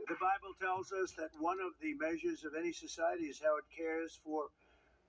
The Bible tells us that one of the measures of any society is how it cares for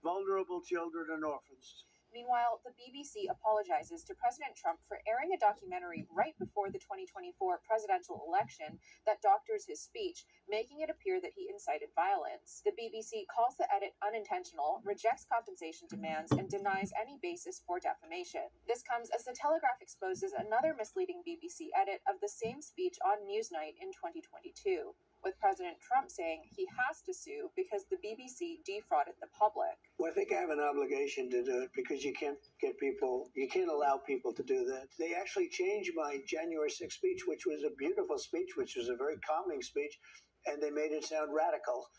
vulnerable children and orphans. Meanwhile, the BBC apologizes to President Trump for airing a documentary right before the 2024 presidential election that doctors his speech, making it appear that he incited violence. The BBC calls the edit unintentional, rejects compensation demands, and denies any basis for defamation. This comes as The Telegraph exposes another misleading BBC edit of the same speech on Newsnight in 2022. With President Trump saying he has to sue because the BBC defrauded the public. Well, I think I have an obligation to do it because you can't allow people to do that. They actually changed my January 6th speech, which was a beautiful speech, which was a very calming speech, and they made it sound radical.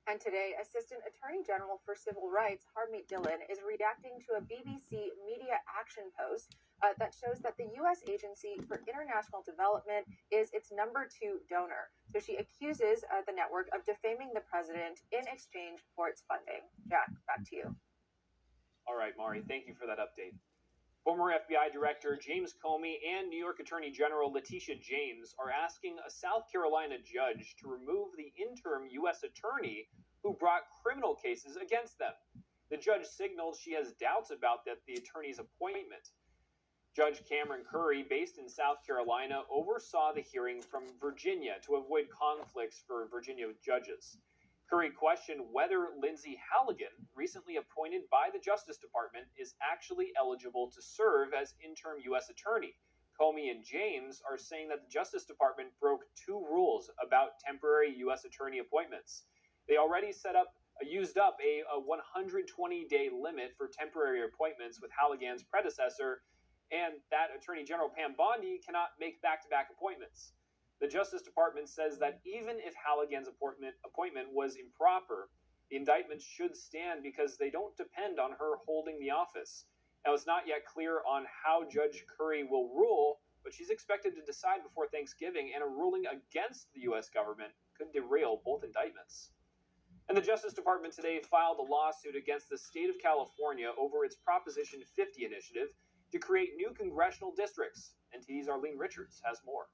And today, Assistant Attorney General for Civil Rights, Harmeet Dillon, is reacting to a BBC Media Action post that shows that the U.S. Agency for International Development is its #2 donor. So she accuses the network of defaming the president in exchange for its funding. Jack, back to you. All right, Mari, thank you for that update. Former FBI Director James Comey and New York Attorney General Letitia James are asking a South Carolina judge to remove the interim U.S. attorney who brought criminal cases against them. The judge signaled she has doubts about the attorney's appointment. Judge Cameron Curry, based in South Carolina, oversaw the hearing from Virginia to avoid conflicts for Virginia judges. Curry questioned whether Lindsay Halligan, recently appointed by the Justice Department, is actually eligible to serve as interim U.S. attorney. Comey and James are saying that the Justice Department broke 2 rules about temporary U.S. attorney appointments. They already used up a 120-day limit for temporary appointments with Halligan's predecessor, and that Attorney General Pam Bondi cannot make back-to-back appointments. The Justice Department says that even if Halligan's appointment was improper, the indictment should stand because they don't depend on her holding the office. Now, it's not yet clear on how Judge Curry will rule, but she's expected to decide before Thanksgiving, and a ruling against the U.S. government could derail both indictments. And the Justice Department today filed a lawsuit against the state of California over its Proposition 50 initiative to create new congressional districts. NTD's Arlene Richards has more.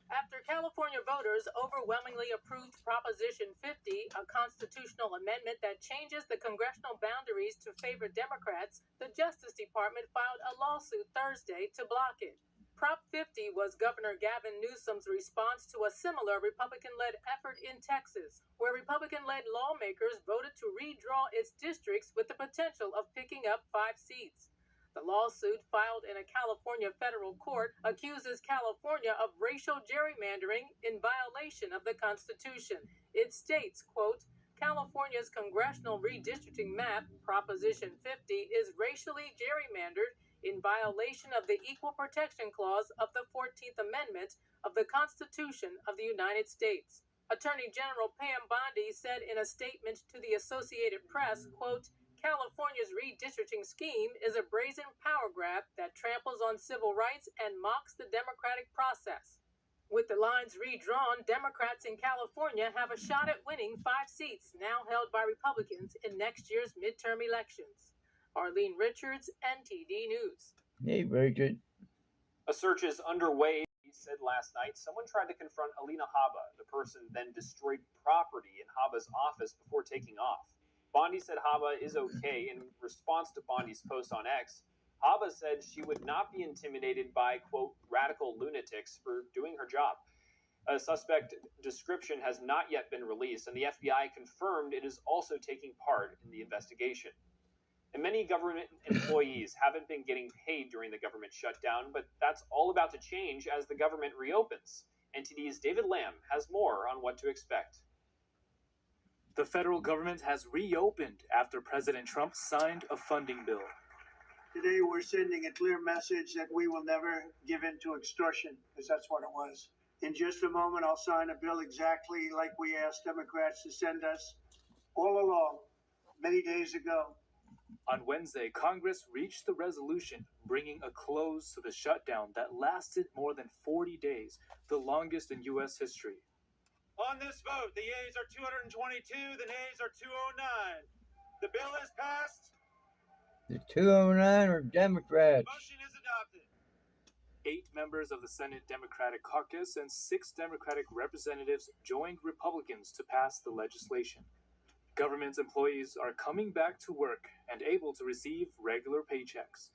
After California voters overwhelmingly approved Proposition 50, a constitutional amendment that changes the congressional boundaries to favor Democrats, the Justice Department filed a lawsuit Thursday to block it. Prop 50 was Governor Gavin Newsom's response to a similar Republican-led effort in Texas, where Republican-led lawmakers voted to redraw its districts with the potential of picking up 5 seats. The lawsuit, filed in a California federal court, accuses California of racial gerrymandering in violation of the Constitution. It states, quote, California's congressional redistricting map, Proposition 50, is racially gerrymandered in violation of the Equal Protection Clause of the 14th Amendment of the Constitution of the United States. Attorney General Pam Bondi said in a statement to the Associated Press, quote, California's redistricting scheme is a brazen power grab that tramples on civil rights and mocks the democratic process. With the lines redrawn, Democrats in California have a shot at winning 5 seats now held by Republicans in next year's midterm elections. Arlene Richards, NTD News. Hey, very good. A search is underway. He said last night someone tried to confront Alina Habba. The person then destroyed property in Habba's office before taking off. Bondi said Habba is okay. In response to Bondi's post on X, Habba said she would not be intimidated by, quote, radical lunatics for doing her job. A suspect description has not yet been released, and the FBI confirmed it is also taking part in the investigation. And many government employees haven't been getting paid during the government shutdown, but that's all about to change as the government reopens. NTD's David Lamb has more on what to expect. The federal government has reopened after President Trump signed a funding bill. Today we're sending a clear message that we will never give in to extortion, because that's what it was. In just a moment, I'll sign a bill exactly like we asked Democrats to send us all along, many days ago. On Wednesday, Congress reached the resolution bringing a close to the shutdown that lasted more than 40 days, the longest in U.S. history. On this vote, the yeas are 222, the nays are 209. The bill is passed. The 209 are Democrats. Motion is adopted. 8 members of the Senate Democratic Caucus and 6 Democratic representatives joined Republicans to pass the legislation. Government employees are coming back to work and able to receive regular paychecks.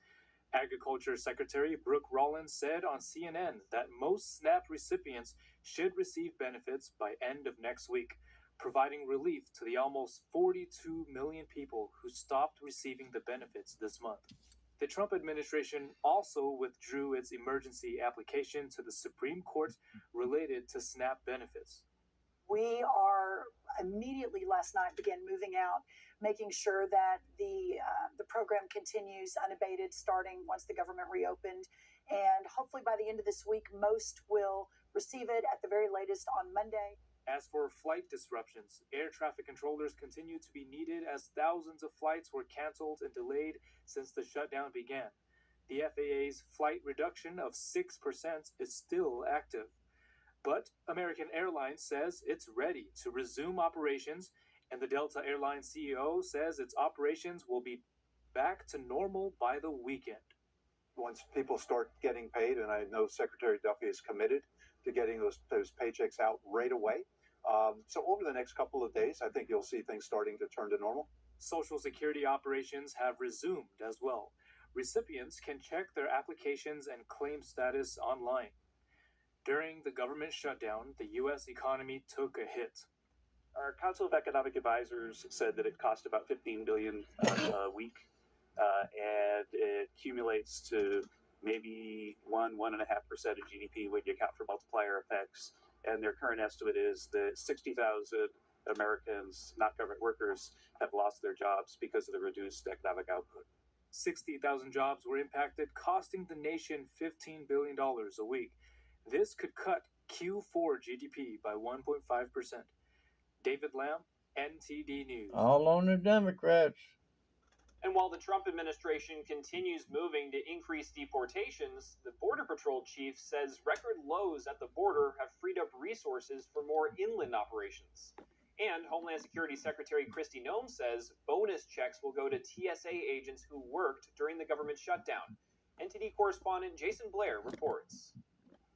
Agriculture Secretary Brooke Rollins said on CNN that most SNAP recipients should receive benefits by end of next week, providing relief to the almost 42 million people who stopped receiving the benefits this month. The Trump administration also withdrew its emergency application to the Supreme Court related to SNAP benefits. We are immediately last night began moving out, making sure that the program continues unabated, starting once the government reopened. And hopefully by the end of this week, most will receive it at the very latest on Monday. As for flight disruptions, air traffic controllers continue to be needed as thousands of flights were canceled and delayed since the shutdown began. The FAA's flight reduction of 6% is still active. But American Airlines says it's ready to resume operations, and the Delta Airlines CEO says its operations will be back to normal by the weekend. Once people start getting paid, and I know Secretary Duffy is committed to getting those paychecks out right away. So over the next couple of days, I think you'll see things starting to turn to normal. Social Security operations have resumed as well. Recipients can check their applications and claim status online. During the government shutdown, the U.S. economy took a hit. Our Council of Economic Advisors said that it cost about $15 billion a week, and it accumulates to maybe 1.5% of GDP when you account for multiplier effects. And their current estimate is that 60,000 Americans, not government workers, have lost their jobs because of the reduced economic output. 60,000 jobs were impacted, costing the nation $15 billion a week. This could cut Q4 GDP by 1.5%. David Lamb, NTD News. All on the Democrats. And while the Trump administration continues moving to increase deportations, the Border Patrol chief says record lows at the border have freed up resources for more inland operations. And Homeland Security Secretary Kristi Noem says bonus checks will go to TSA agents who worked during the government shutdown. NTD correspondent Jason Blair reports.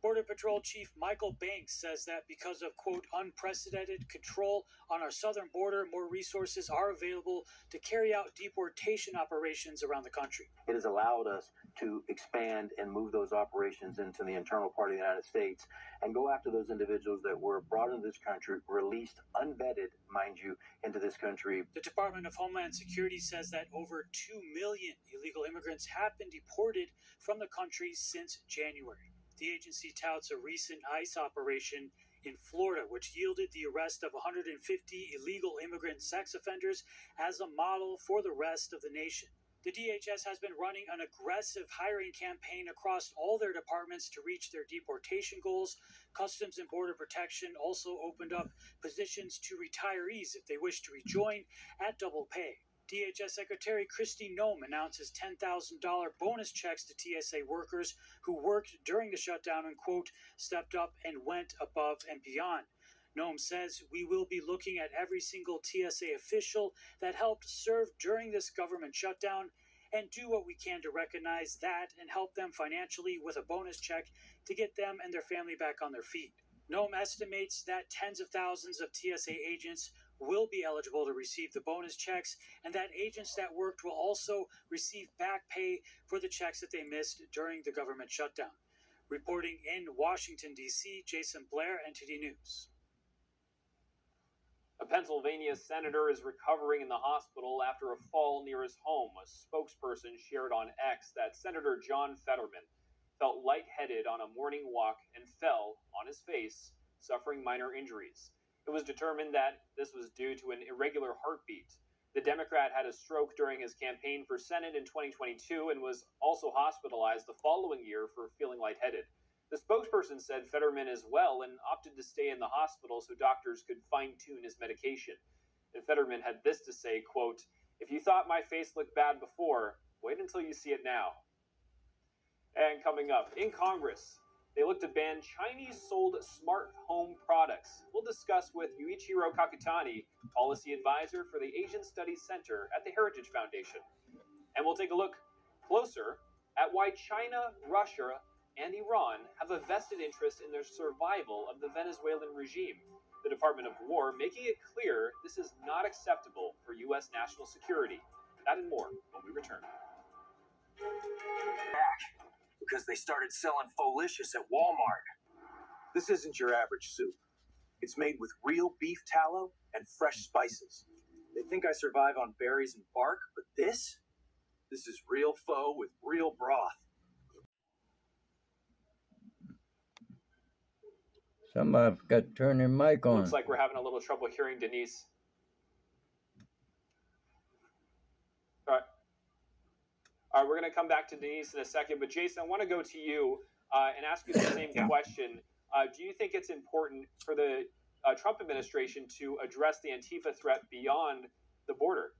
Border Patrol Chief Michael Banks says that because of, quote, unprecedented control on our southern border, more resources are available to carry out deportation operations around the country. It has allowed us to expand and move those operations into the internal part of the United States and go after those individuals that were brought into this country, released, unvetted, mind you, into this country. The Department of Homeland Security says that over 2 million illegal immigrants have been deported from the country since January. The agency touts a recent ICE operation in Florida, which yielded the arrest of 150 illegal immigrant sex offenders as a model for the rest of the nation. The DHS has been running an aggressive hiring campaign across all their departments to reach their deportation goals. Customs and Border Protection also opened up positions to retirees if they wish to rejoin at double pay. DHS Secretary Kristi Noem announces $10,000 bonus checks to TSA workers who worked during the shutdown and, quote, stepped up and went above and beyond. Noem says we will be looking at every single TSA official that helped serve during this government shutdown and do what we can to recognize that and help them financially with a bonus check to get them and their family back on their feet. Noem estimates that tens of thousands of TSA agents will be eligible to receive the bonus checks, and that agents that worked will also receive back pay for the checks that they missed during the government shutdown. Reporting in Washington, D.C., Jason Blair, NTD News. A Pennsylvania senator is recovering in the hospital after a fall near his home. A spokesperson shared on X that Senator John Fetterman felt lightheaded on a morning walk and fell on his face, suffering minor injuries. It was determined that this was due to an irregular heartbeat. The Democrat had a stroke during his campaign for Senate in 2022 and was also hospitalized the following year for feeling lightheaded. The spokesperson said Fetterman is well and opted to stay in the hospital so doctors could fine-tune his medication. And Fetterman had this to say, quote, "If you thought my face looked bad before, wait until you see it now." And coming up, in Congress, they look to ban Chinese-sold smart home products. We'll discuss with Yuichiro Kakutani, policy advisor for the Asian Studies Center at the Heritage Foundation. And we'll take a look closer at why China, Russia, and Iran have a vested interest in the survival of the Venezuelan regime. The Department of War making it clear this is not acceptable for U.S. national security. That and more when we return. Because they started selling Folicious at Walmart. This isn't your average soup. It's made with real beef tallow and fresh spices. They think I survive on berries and bark, but this is real pho with real broth. Somebody's got to turn their mic on. Looks like we're having a little trouble hearing Denise. All right, we're going to come back to Denise in a second, but Jason, I want to go to you and ask you the same question. Do you think it's important for the Trump administration to address the Antifa threat beyond the border?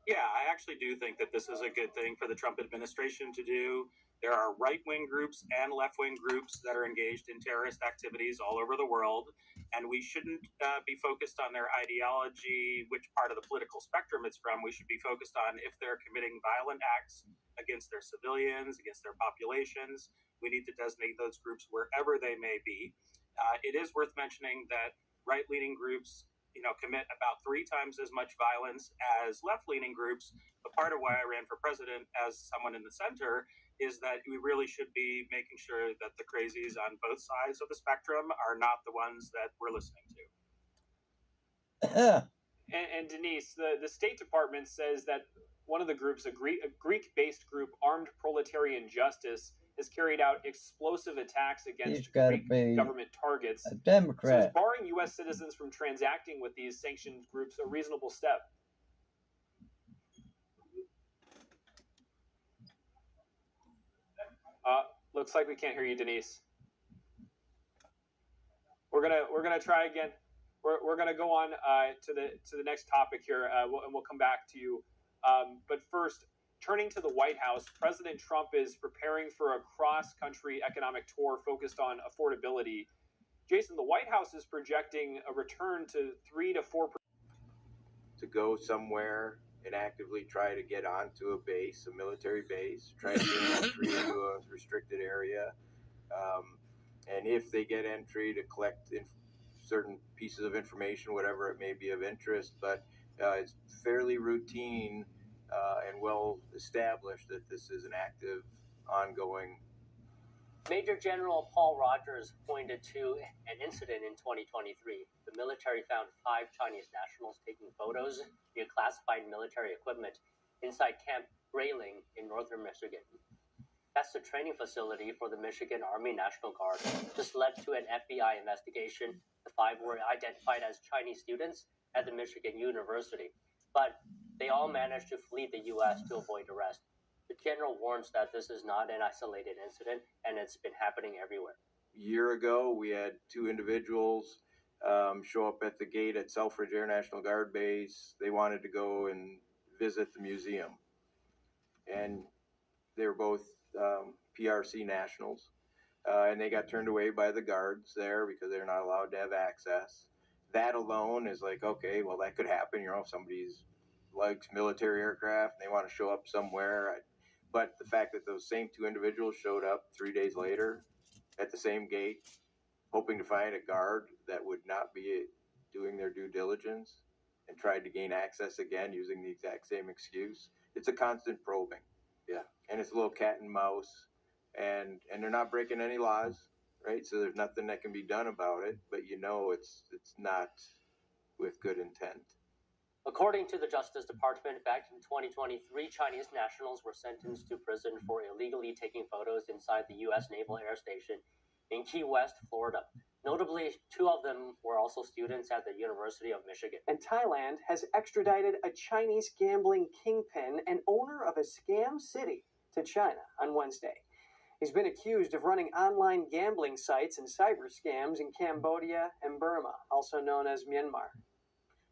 Yeah, I actually do think that this is a good thing for the Trump administration to do. There are right-wing groups and left-wing groups that are engaged in terrorist activities all over the world, and we shouldn't be focused on their ideology, which part of the political spectrum it's from. We should be focused on if they're committing violent acts against their civilians, against their populations. We need to designate those groups wherever they may be. It is worth mentioning that right-leaning groups commit about 3 times as much violence as left-leaning groups. But part of why I ran for president as someone in the center is that we really should be making sure that the crazies on both sides of the spectrum are not the ones that we're listening to. And Denise, the State Department says that one of the groups, a Greek-based group, Armed Proletarian Justice, has carried out explosive attacks against Greek government targets. A Democrat. So is barring U.S. citizens from transacting with these sanctioned groups a reasonable step? Looks like we can't hear you, Denise. We're gonna try again. We're gonna go on to the next topic here, and we'll come back to you. But first, turning to the White House, President Trump is preparing for a cross-country economic tour focused on affordability. Jason, the White House is projecting a return to 3 to 4%. To go somewhere and actively try to get onto a base, a military base, try to get entry into a restricted area, and if they get entry, to collect certain pieces of information, whatever it may be of interest. But it's fairly routine and well established that this is an active, ongoing. Major General Paul Rogers pointed to an incident in 2023. The military found 5 Chinese nationals taking photos via classified military equipment inside Camp Grayling in northern Michigan. That's the training facility for the Michigan Army National Guard. This led to an FBI investigation. The 5 were identified as Chinese students at the Michigan University, but they all managed to flee the U.S. to avoid arrest. The general warns that this is not an isolated incident, and it's been happening everywhere. A year ago, we had 2 individuals show up at the gate at Selfridge Air National Guard Base. They wanted to go and visit the museum. And they were both PRC nationals. And they got turned away by the guards there because they're not allowed to have access. That alone is like, okay, well, that could happen. If somebody's likes military aircraft and they want to show up somewhere. But the fact that those same 2 individuals showed up 3 days later at the same gate, hoping to find a guard that would not be doing their due diligence and tried to gain access again using the exact same excuse. It's a constant probing. Yeah. And it's a little cat and mouse, and they're not breaking any laws, right? So there's nothing that can be done about it, but it's not with good intent. According to the Justice Department, back in 2023, Chinese nationals were sentenced to prison for illegally taking photos inside the U.S. Naval Air Station in Key West, Florida. Notably, 2 of them were also students at the University of Michigan. And Thailand has extradited a Chinese gambling kingpin and owner of a scam city to China on Wednesday. He's been accused of running online gambling sites and cyber scams in Cambodia and Burma, also known as Myanmar.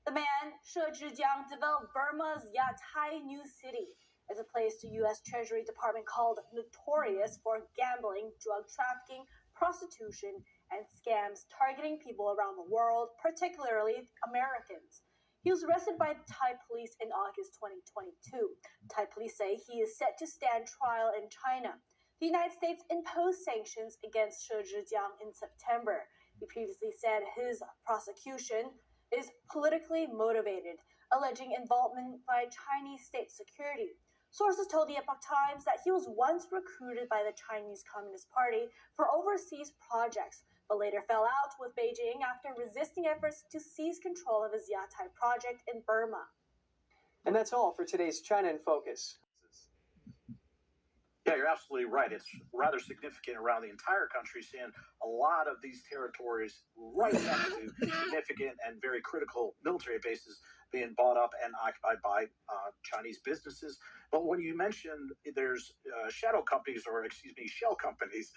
The man, She Zhijiang, developed Burma's Yatai New City as a place the U.S. Treasury Department called notorious for gambling, drug trafficking, prostitution, and scams targeting people around the world, particularly Americans. He was arrested by Thai police in August 2022. Thai police say he is set to stand trial in China. The United States imposed sanctions against Shi Zhejiang in September. He previously said his prosecution is politically motivated, alleging involvement by Chinese state security. Sources told the Epoch Times that he was once recruited by the Chinese Communist Party for overseas projects, but later fell out with Beijing after resisting efforts to seize control of his Yatai project in Burma. And that's all for today's China in Focus. Yeah, you're absolutely right. It's rather significant around the entire country, seeing a lot of these territories right next to significant and very critical military bases being bought up and occupied by Chinese businesses. But when you mentioned there's shadow companies, or excuse me, shell companies,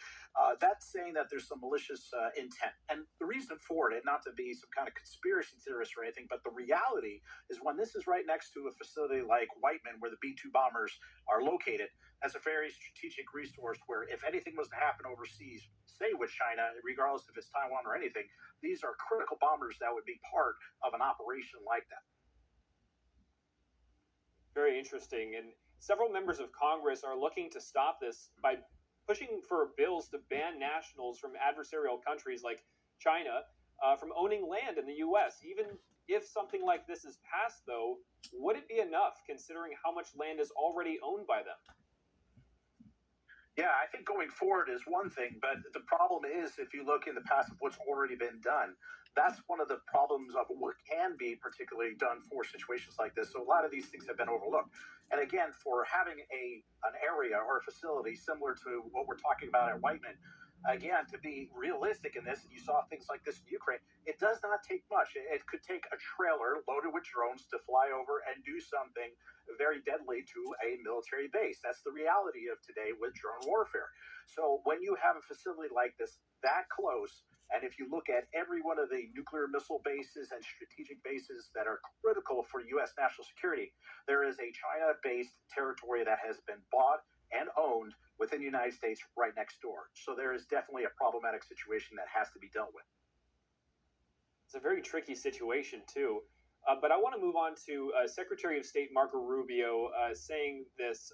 that's saying that there's some malicious intent. And the reason for it, not to be some kind of conspiracy theorist or anything, but the reality is when this is right next to a facility like Whiteman, where the B-2 bombers are located, as a very strategic resource where if anything was to happen overseas, say with China, regardless if it's Taiwan or anything, these are critical bombers that would be part of an operation like that. Very interesting. And several members of Congress are looking to stop this by pushing for bills to ban nationals from adversarial countries like China from owning land in the U.S. Even if something like this is passed, though, would it be enough considering how much land is already owned by them? Yeah, I think going forward is one thing, but the problem is if you look in the past of what's already been done, that's one of the problems of what can be particularly done for situations like this. So a lot of these things have been overlooked. And again, for having an area or a facility similar to what we're talking about at Whiteman, again, to be realistic in this, and you saw things like this in Ukraine, it does not take much. It could take a trailer loaded with drones to fly over and do something very deadly to a military base. That's the reality of today with drone warfare. So when you have a facility like this that close, and if you look at every one of the nuclear missile bases and strategic bases that are critical for U.S. national security, there is a China-based territory that has been bought and owned within the United States right next door. So there is definitely a problematic situation that has to be dealt with. It's a very tricky situation, too. But I want to move on to Secretary of State Marco Rubio saying this.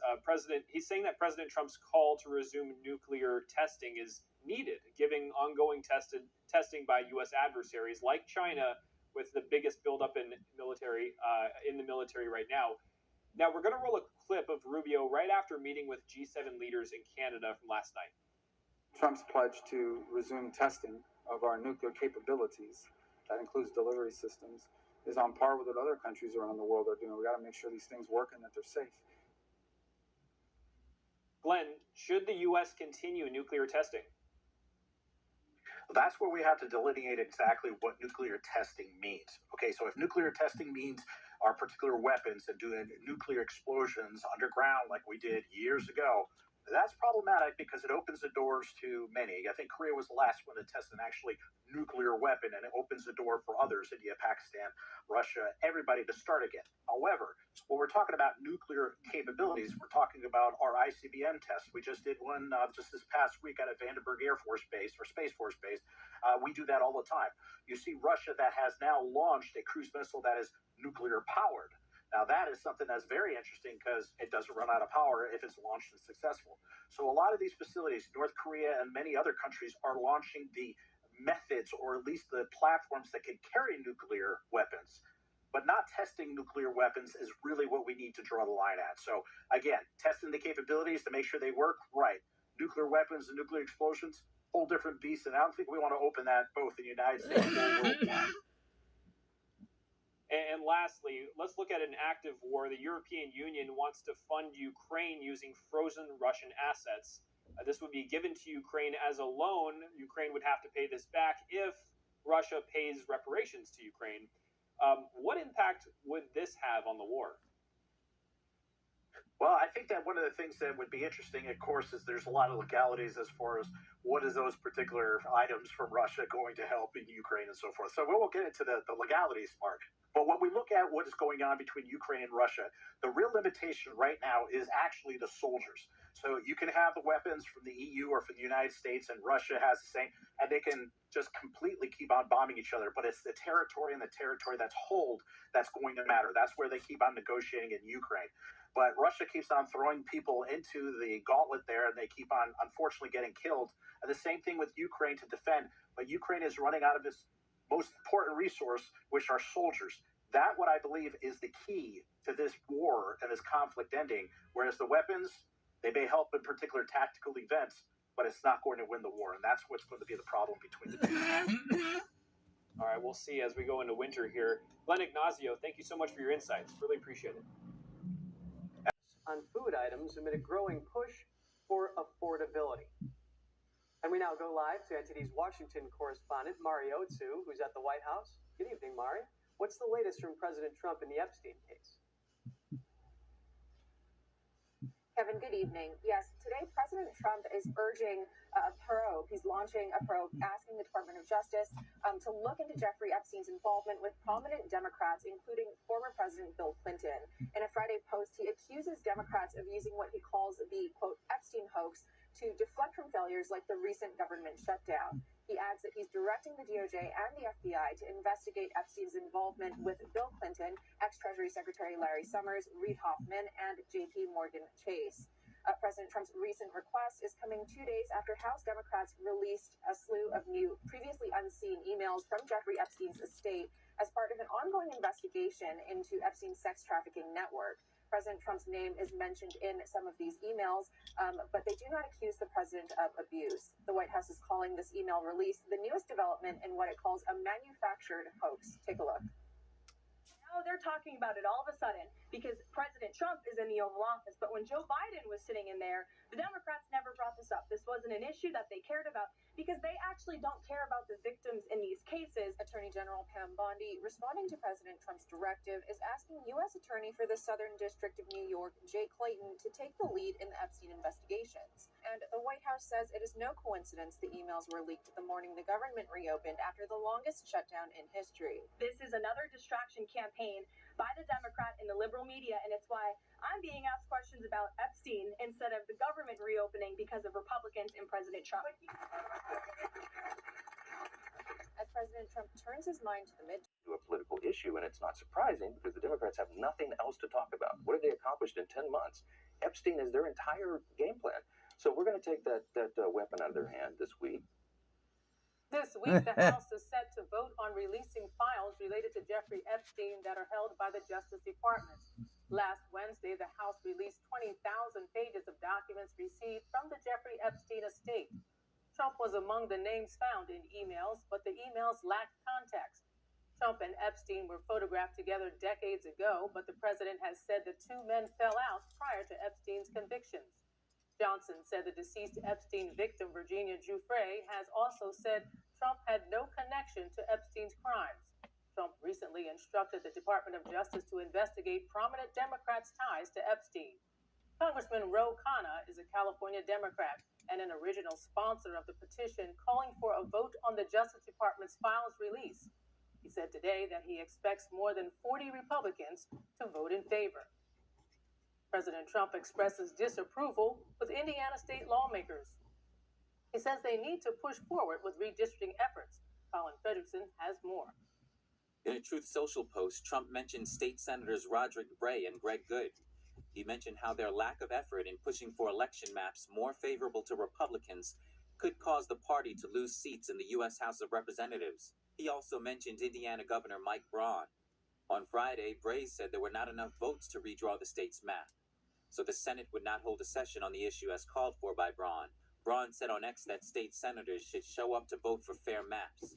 He's saying that President Trump's call to resume nuclear testing is needed, giving ongoing testing by U.S. adversaries like China, with the biggest buildup in the military right now. Now, we're going to roll a clip of Rubio right after meeting with G7 leaders in Canada from last night. Trump's pledge to resume testing of our nuclear capabilities, that includes delivery systems, is on par with what other countries around the world are doing. We got to make sure these things work and that they're safe. Glenn, should the U.S. continue nuclear testing? That's where we have to delineate exactly what nuclear testing means. Okay, so if nuclear testing means our particular weapons and doing nuclear explosions underground like we did years ago, that's problematic because it opens the doors to many. I think Korea was the last one to test an actually nuclear weapon, and it opens the door for others, India, Pakistan, Russia, everybody to start again. However, when we're talking about nuclear capabilities, we're talking about our ICBM test. We just did one just this past week out of Vandenberg Air Force Base or Space Force Base. We do that all the time. You see Russia that has now launched a cruise missile that is nuclear powered. Now, that is something that's very interesting because it doesn't run out of power if it's launched and successful. So a lot of these facilities, North Korea and many other countries, are launching the methods or at least the platforms that can carry nuclear weapons. But not testing nuclear weapons is really what we need to draw the line at. So, again, testing the capabilities to make sure they work, right. Nuclear weapons and nuclear explosions, whole different beast, and I don't think we want to open that both in the United States or worldwide. And lastly, let's look at an active war. The European Union wants to fund Ukraine using frozen Russian assets. This would be given to Ukraine as a loan. Ukraine would have to pay this back if Russia pays reparations to Ukraine. What impact would this have on the war? Well, I think that one of the things that would be interesting, of course, is there's a lot of legalities as far as what is those particular items from Russia going to help in Ukraine and so forth. So we won't get into the legalities part. But when we look at what is going on between Ukraine and Russia, the real limitation right now is actually the soldiers. So you can have the weapons from the EU or from the United States, and Russia has the same, and they can just completely keep on bombing each other. But it's the territory and the territory that's hold that's going to matter. That's where they keep on negotiating in Ukraine. But Russia keeps on throwing people into the gauntlet there, and they keep on, unfortunately, getting killed. And the same thing with Ukraine to defend. But Ukraine is running out of its most important resource, which are soldiers. That, what I believe, is the key to this war and this conflict ending. Whereas the weapons, they may help in particular tactical events, but it's not going to win the war. And that's what's going to be the problem between the two. All right, we'll see as we go into winter here. Glenn Ignacio, thank you so much for your insights. Really appreciate it. On food items amid a growing push for affordability. And we now go live to NTD's Washington correspondent, Mari Otsu, who's at the White House. Good evening, Mari. What's the latest from President Trump in the Epstein case? Kevin, good evening. Yes, today President Trump is urging a probe. He's launching a probe asking the Department of Justice to look into Jeffrey Epstein's involvement with prominent Democrats, including former President Bill Clinton. In a Friday post, he accuses Democrats of using what he calls the, quote, Epstein hoax to deflect from failures like the recent government shutdown. He adds that he's directing the DOJ and the FBI to investigate Epstein's involvement with Bill Clinton, ex-Treasury Secretary Larry Summers, Reid Hoffman, and J.P. Morgan Chase. President Trump's recent request is coming 2 days after House Democrats released a slew of new, previously unseen emails from Jeffrey Epstein's estate as part of an ongoing investigation into Epstein's sex trafficking network. President Trump's name is mentioned in some of these emails, but they do not accuse the president of abuse. The White House is calling this email release the newest development in what it calls a manufactured hoax. Take a look. Now they're talking about it all of a sudden because President Trump is in the Oval Office. But when Joe Biden was sitting in there, the Democrats never brought this up. This wasn't an issue that they cared about because they actually don't care about the victims in these cases. Attorney General Pam Bondi, responding to President Trump's directive, is asking U.S. Attorney for the Southern District of New York, Jay Clayton, to take the lead in the Epstein investigations. And the White House says it is no coincidence the emails were leaked the morning the government reopened after the longest shutdown in history. This is another distraction campaign by the Democrat and the liberal media, and it's why I'm being asked questions about Epstein instead of the government reopening because of Republicans and President Trump. As President Trump turns his mind to the to a political issue, and it's not surprising because the Democrats have nothing else to talk about. What have they accomplished in 10 months? Epstein is their entire game plan. So we're going to take that weapon out of their hand this week. This week, the House is set to vote on releasing files related to Jeffrey Epstein that are held by the Justice Department. Last Wednesday, the House released 20,000 pages of documents received from the Jeffrey Epstein estate. Trump was among the names found in emails, but the emails lacked context. Trump and Epstein were photographed together decades ago, but the president has said the two men fell out prior to Epstein's convictions. Johnson said the deceased Epstein victim, Virginia Giuffre, has also said Trump had no connection to Epstein's crimes. Trump recently instructed the Department of Justice to investigate prominent Democrats' ties to Epstein. Congressman Ro Khanna is a California Democrat and an original sponsor of the petition calling for a vote on the Justice Department's files release. He said today that he expects more than 40 Republicans to vote in favor. President Trump expresses disapproval with Indiana state lawmakers. He says they need to push forward with redistricting efforts. Colin Frederickson has more. In a Truth Social post, Trump mentioned state senators Roderick Bray and Greg Good. He mentioned how their lack of effort in pushing for election maps more favorable to Republicans could cause the party to lose seats in the U.S. House of Representatives. He also mentioned Indiana Governor Mike Braun. On Friday, Bray said there were not enough votes to redraw the state's map, so the Senate would not hold a session on the issue as called for by Braun. Braun said on X that state senators should show up to vote for fair maps.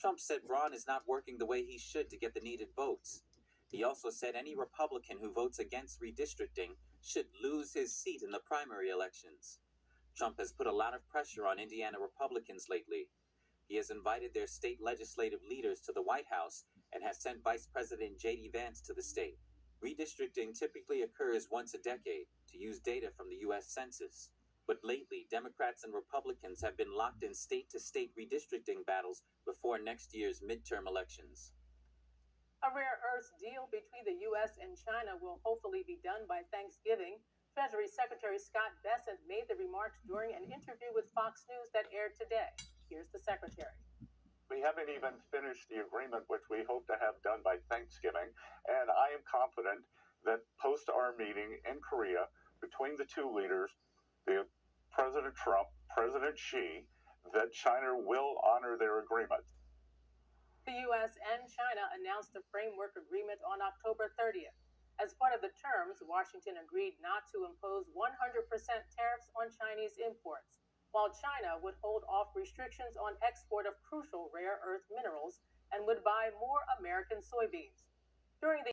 Trump said Braun is not working the way he should to get the needed votes. He also said any Republican who votes against redistricting should lose his seat in the primary elections. Trump has put a lot of pressure on Indiana Republicans lately. He has invited their state legislative leaders to the White House and has sent Vice President J.D. Vance to the state. Redistricting typically occurs once a decade to use data from the U.S. Census. But lately, Democrats and Republicans have been locked in state-to-state redistricting battles before next year's midterm elections. A rare earth deal between the U.S. and China will hopefully be done by Thanksgiving. Treasury Secretary Scott Bessent made the remarks during an interview with Fox News that aired today. Here's the secretary. We haven't even finished the agreement, which we hope to have done by Thanksgiving, and I am confident that post our meeting in Korea between the two leaders, President Trump, President Xi, that China will honor their agreement. The U.S. and China announced a framework agreement on October 30th. As part of the terms, Washington agreed not to impose 100% tariffs on Chinese imports, while China would hold off restrictions on export of crucial rare earth minerals and would buy more American soybeans. During the